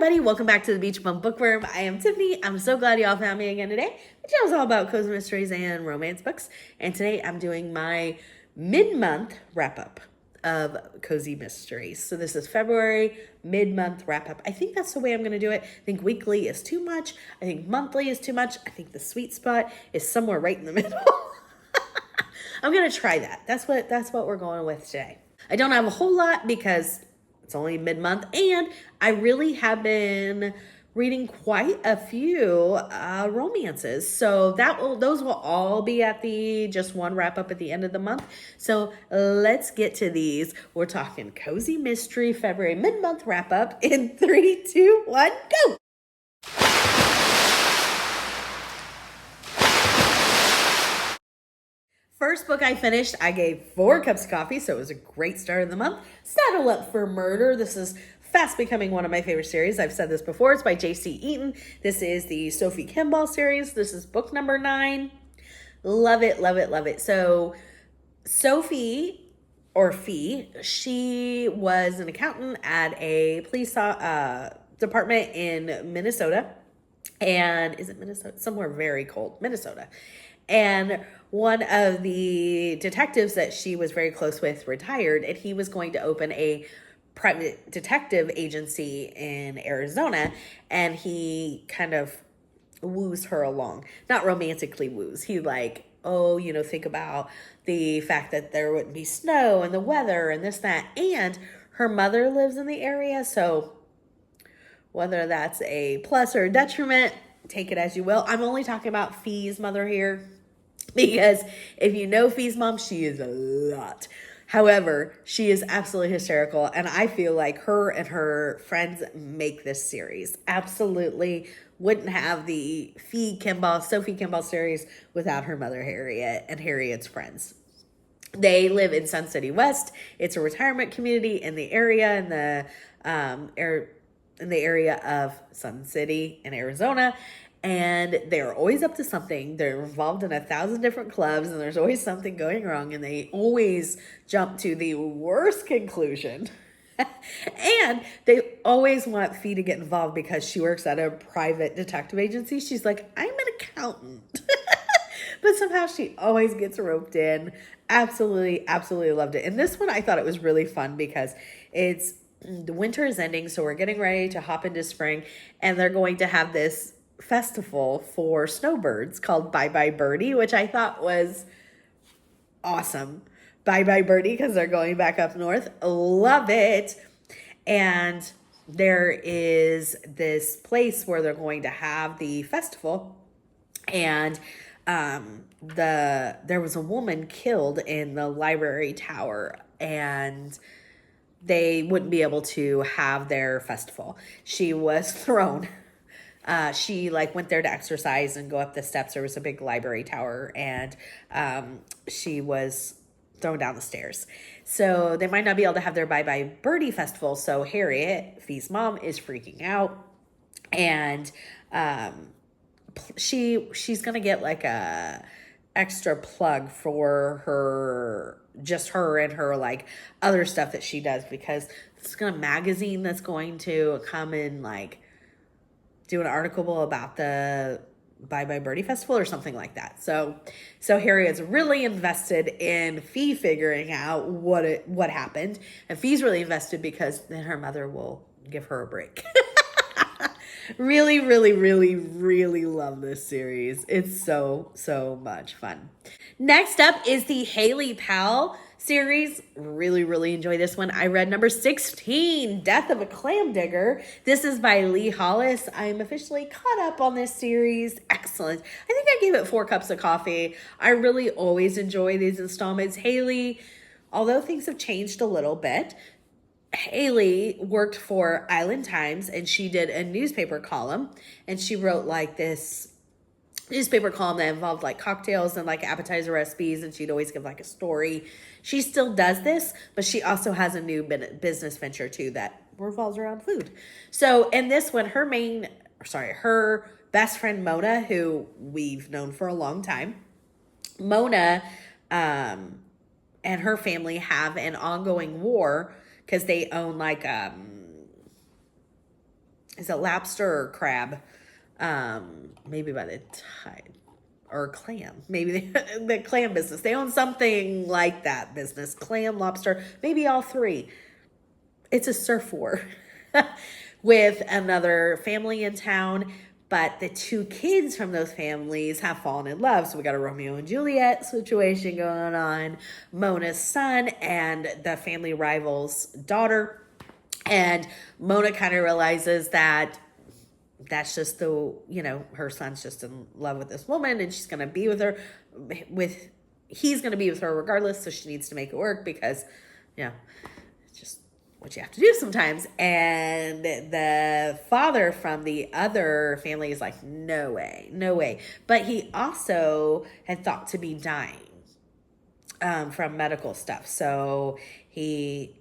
everybody, welcome back to the Beach Bum Bookworm. I am Tiffany. I'm so glad y'all found me again today. The channel is all about cozy mysteries and romance books. And today I'm doing my mid-month wrap-up of cozy mysteries. So this is February mid-month wrap-up. I think that's the way I'm going to do it. I think weekly is too much. I think monthly is too much. I think the sweet spot is somewhere right in the middle. I'm going to try that. That's what we're going with today. I don't have a whole lot because it's only mid-month, and I really have been reading quite a few romances. So those will all be at the just one wrap-up at the end of the month. So let's get to these. We're talking Cozy Mystery February mid-month wrap-up in 3, 2, 1, go! First book I finished, I gave 4 cups of coffee, so it was a great start of the month. Saddle Up for Murder. This is fast becoming one of my favorite series. I've said this before. It's by J.C. Eaton. This is the Sophie Kimball series. This is book number 9. Love it, love it, love it. So Sophie, or Fee, she was an accountant at a police department in Minnesota. And is it Minnesota? Somewhere very cold, Minnesota. And one of the detectives that she was very close with retired, and he was going to open a private detective agency in Arizona, and he kind of woos her along. Not romantically woos. He think about the fact that there wouldn't be snow and the weather and this, that, and her mother lives in the area, so whether that's a plus or a detriment, take it as you will. I'm only talking about Fee's mother here, because if you know Fee's mom, she is a lot. However, she is absolutely hysterical, and I feel like her and her friends make this series. Absolutely wouldn't have the Sophie Kimball series without her mother, Harriet, and Harriet's friends. They live in Sun City West. It's a retirement community in the area, in the area of Sun City in Arizona. And they're always up to something. They're involved in 1,000 different clubs, and there's always something going wrong, and they always jump to the worst conclusion. And they always want Fee to get involved because she works at a private detective agency. She's like, I'm an accountant. But somehow she always gets roped in. Absolutely, absolutely loved it. And this one, I thought it was really fun because the winter is ending, so we're getting ready to hop into spring, and they're going to have this festival for snowbirds called Bye Bye Birdie, which I thought was awesome. Bye Bye Birdie, because they're going back up north. Love it. And there is this place where they're going to have the festival, and there was a woman killed in the library tower, and they wouldn't be able to have their festival. She was thrown. She went there to exercise and go up the steps. There was a big library tower, and she was thrown down the stairs. So they might not be able to have their Bye Bye Birdie festival. So Harriet, Fee's mom, is freaking out, and she's gonna get a extra plug for her and her other stuff that she does, because it's a magazine that's going to come and do an article about the Bye Bye Birdie Festival or something like that. So Harriet's really invested in Fee figuring out what happened, and Fee's really invested because then her mother will give her a break. Really, really, really, really love this series. It's so, so much fun. Next up is the Haley Powell series. Really, really enjoy this one. I read number 16, Death of a Clam Digger. This is by Lee Hollis. I'm officially caught up on this series. Excellent. I think I gave it 4 cups of coffee. I really always enjoy these installments. Haley, although things have changed a little bit, Haley worked for Island Times, and she did a newspaper column, and she wrote this newspaper column that involved cocktails and appetizer recipes, and she'd always give a story. She still does this, but she also has a new business venture too that revolves around food. So in this one, her best friend Mona, who we've known for a long time, Mona and her family have an ongoing war because they own is it lobster or crab? Maybe by the time, or clam, maybe the clam business. They own something like that business, clam, lobster, maybe all three. It's a surf war with another family in town, but the two kids from those families have fallen in love. So we got a Romeo and Juliet situation going on, Mona's son and the family rival's daughter. And Mona kind of realizes that that's just her son's just in love with this woman, and she's going to be with her he's going to be with her regardless. So she needs to make it work because, it's just what you have to do sometimes. And the father from the other family is like, no way. But he also had thought to be dying from medical stuff. So he,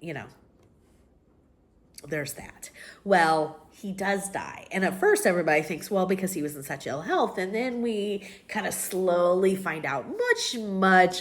there's that. Well, he does die. And at first everybody thinks, well, because he was in such ill health. And then we kind of slowly find out much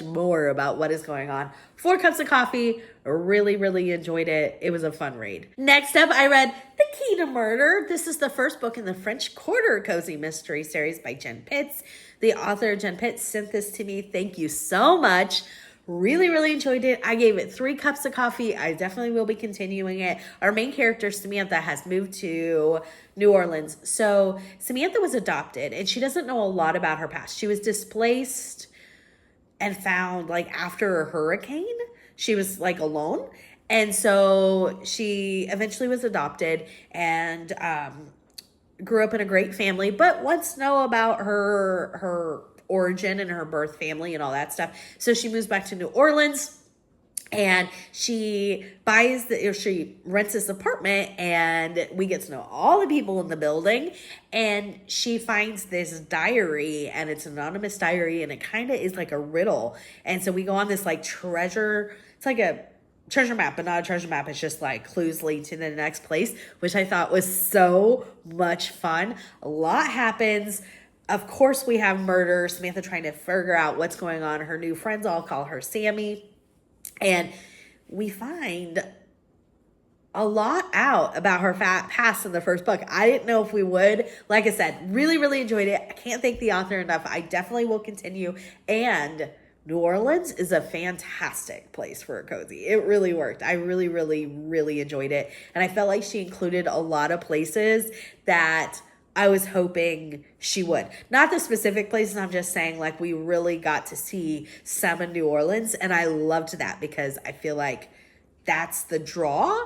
more about what is going on. 4 cups of coffee. Really enjoyed it. It was a fun read. Next up, I read The Key to Murder. This is the first book in the French Quarter Cozy Mystery series by Jen Pitts. The author, Jen Pitts, sent this to me. Thank you so much. Really enjoyed it. I gave it 3 cups of coffee. I definitely will be continuing it. Our main character, Samantha, has moved to New Orleans. So Samantha was adopted, and she doesn't know a lot about her past. She was displaced and found after a hurricane. She was alone. And so she eventually was adopted and grew up in a great family, but wants to know about her origin and her birth family and all that stuff. So she moves back to New Orleans, and she rents this apartment, and we get to know all the people in the building. And she finds this diary, and it's an anonymous diary, and it kind of is like a riddle. And so we go on this treasure. It's like a treasure map, but not a treasure map. It's just clues lead to the next place, which I thought was so much fun. A lot happens. Of course, we have murder. Samantha trying to figure out what's going on. Her new friends all call her Sammy. And we find a lot out about her past in the first book. I didn't know if we would. Like I said, really enjoyed it. I can't thank the author enough. I definitely will continue. And New Orleans is a fantastic place for a cozy. It really worked. I really enjoyed it. And I felt like she included a lot of places that I was hoping she would. Not the specific places, I'm just saying we really got to see some in New Orleans, and I loved that because I feel like that's the draw.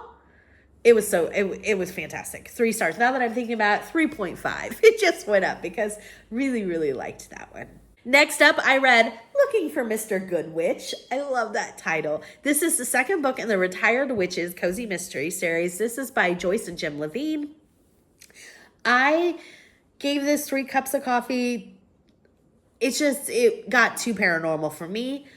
It was fantastic. 3 stars. Now that I'm thinking about it, 3.5. It just went up because really liked that one. Next up, I read Looking for Mr. Good Witch. I love that title. This is the second book in the Retired Witches Cozy Mystery series. This is by Joyce and Jim Levine. I gave this 3 cups of coffee. It got too paranormal for me.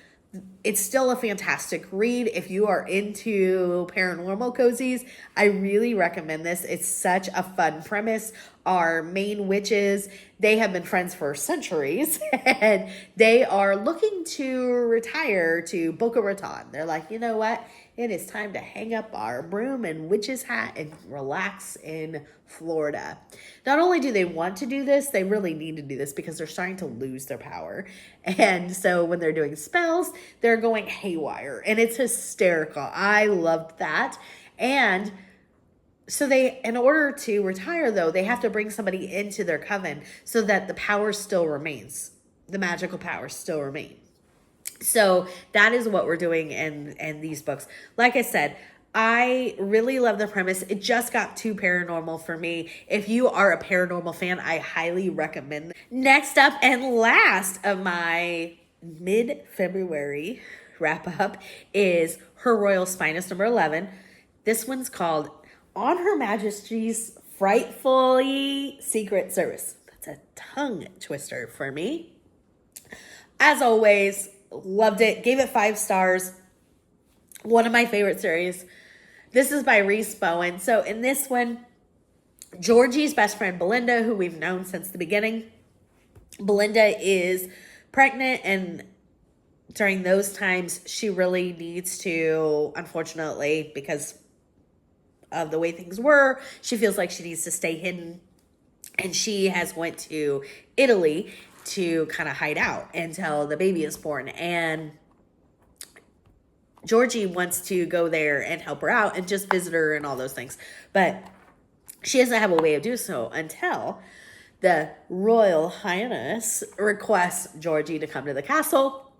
It's still a fantastic read. If you are into paranormal cozies, I really recommend this. It's such a fun premise. Our main witches, they have been friends for centuries, and they are looking to retire to Boca Raton. They're like, you know what? It is time to hang up our broom and witch's hat and relax in Florida. Not only do they want to do this, they really need to do this because they're starting to lose their power. And so when they're doing spells, they're going haywire, and it's hysterical. I loved that. And so in order to retire though, they have to bring somebody into their coven so that the power still remains. The magical powers still remain. So that is what we're doing in these books. Like I said, I really love the premise. It just got too paranormal for me. If you are a paranormal fan, I highly recommend. Next up and last of my mid-February wrap up is Her Royal Spinus number 11. This one's called On Her Majesty's Frightfully Secret Service. That's a tongue twister for me. As always, loved it. Gave it 5 stars. One of my favorite series. This is by Reese Bowen. So in this one, Georgie's best friend Belinda, who we've known since the beginning. Belinda is pregnant, and during those times, she really needs to, unfortunately, because of the way things were. She feels like she needs to stay hidden. And she has went to Italy to kind of hide out until the baby is born. And Georgie wants to go there and help her out and just visit her and all those things. But she doesn't have a way of doing so until the Royal Highness requests Georgie to come to the castle.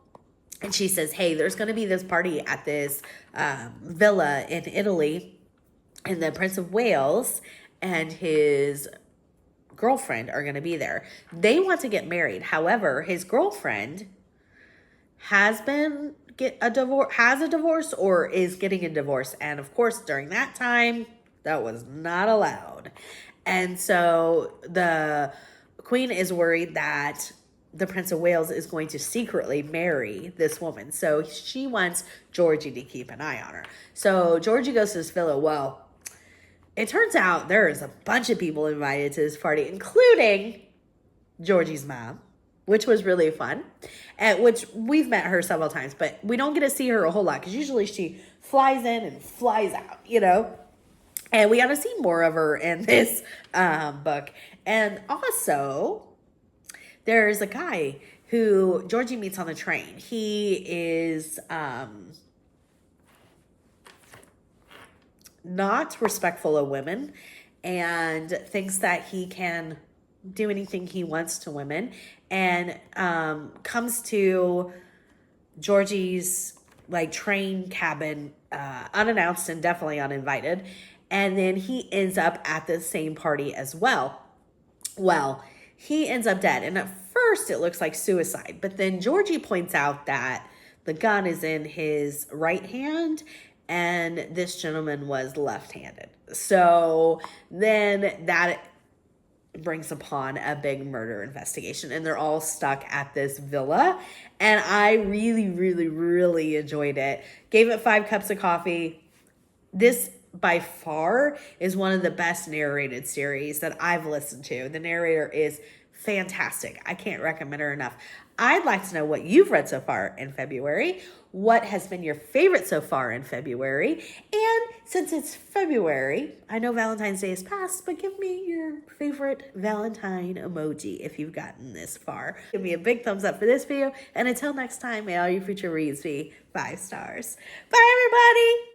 And she says, hey, there's going to be this party at this villa in Italy. And the Prince of Wales and his girlfriend are going to be there. They want to get married. However, his girlfriend has a divorce or is getting a divorce. And of course, during that time, that was not allowed. And so the queen is worried that the Prince of Wales is going to secretly marry this woman. So she wants Georgie to keep an eye on her. So Georgie goes to this villa. Well, it turns out there is a bunch of people invited to this party, including Georgie's mom, which was really fun. Which we've met her several times, but we don't get to see her a whole lot because usually she flies in and flies out, you know? And we got to see more of her in this book. And also, there's a guy who Georgie meets on the train. He is not respectful of women and thinks that he can do anything he wants to women, and comes to Georgie's like train cabin unannounced and definitely uninvited. And then he ends up at the same party as well. Well, he ends up dead. And at first it looks like suicide. But then Georgie points out that the gun is in his right hand and this gentleman was left-handed. So then that brings upon a big murder investigation. And they're all stuck at this villa. And I really, really, really enjoyed it. Gave it 5 cups of coffee. This by far is one of the best narrated series that I've listened to. The narrator is fantastic. I can't recommend her enough. I'd like to know what you've read so far in February. What has been your favorite so far in February? And since it's February, I know Valentine's Day is past, but give me your favorite Valentine emoji if you've gotten this far. Give me a big thumbs up for this video. And until next time, may all your future reads be 5 stars. Bye, everybody.